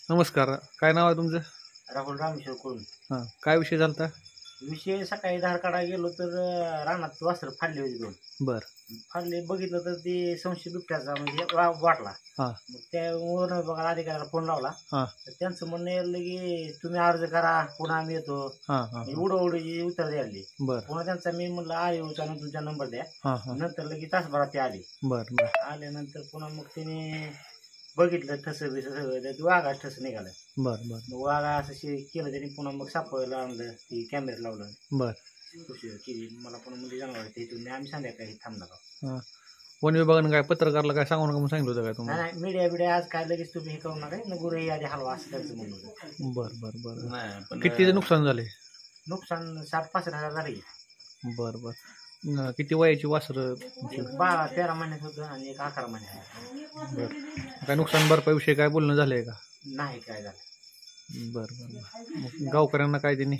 नमस्कार. काय नाव आहे तुमचं? राहुल रामेश्वर करून हां. काय विषय झालता? विषय सकाळी धार काढा गेलो तर रानात वासर फाडली होती दोन. बरं. फाडले बघितलं तर ते संशय बिबट्याचा म्हणजे वाटला. हां. मग त्या वन विभागाला अधिकाऱ्याला फोन लावला. हां. तर त्यांचं म्हणणं यायला की तुम्ही अर्ज करा, पुन्हा आम्ही येतो. हां. हां. उडवडीची उत्तर द्यायला. बरं. पुन्हा त्यांचा मी म्हणलं आयोचा तुमचा नंबर द्या. हां. हां. नंतर लगेच तासभरात ते आले. बरं. बरं. आल्यानंतर पुन्हा मग त्याने बघितलं ठसं बिसं सगळं तर वाघा ठस निघालं. बरं. बरं. मग वाघा असं केलं त्यांनी पुन्हा मग सापळायला आणलं ती कॅमेरा लावलं. बरं. उशीर केली मला पण म्हणजे जनावर इथून आम्ही संध्याकाळी थांबणार आहोत. हां. वन विभागानं काय पत्रकारला काय सांगू नका म्हणून सांगितलं होतं काय तुम्हाला? नाही मीडिया आज काय लगेच तुम्ही हे करू नका न गुरु आधी हलवा असं त्यांचं म्हणणं होतं. बरं. बरं. बरं. नाही किती नुकसान झाले? नुकसान 60-65 झाले. बरं. बरं. किती वयाची वासरं? 12-13 महिन्यात होतं आणि एक 11 महिन्यात. बरं. काय नुकसान भरपाई विषयी काय बोलणं झालंय का? नाही काय झालं. बरं. बरं. मग गावकऱ्यांना काय त्यांनी?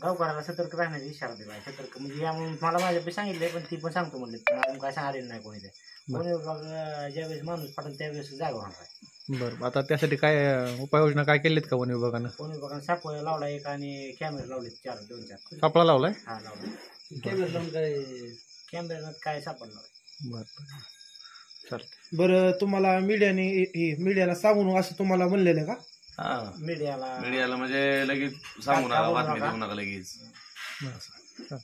गावकऱ्याला सतर्क राहण्याचा इशारा दिला. सतर्क म्हणजे या मला माझ्या सांगितलंय पण ती पण सांगतो म्हणले अजून काय सांगायला नाही कोणी ते. कोणी ज्यावेळेस माणूस पडेल त्यावेळेस जागा होणार आहे. बरं. आता त्यासाठी काय उपाययोजना काय केलीत का वन विभागानं? वन विभागानं सापळा लावला एक आणि कॅमेरा लावले 2-4. सापळा लावलाय? हा लावला. कॅमेरा लावून काय कॅमेऱ्यात काय सापडणार. बरं. चालतं. बरं, तुम्हाला मीडियाला सांगून असं तुम्हाला म्हणलेलं का? मीडियाला मीडियाला म्हणजे लगेच सांगू नका, बातमी देऊ नका लगेच. बरं.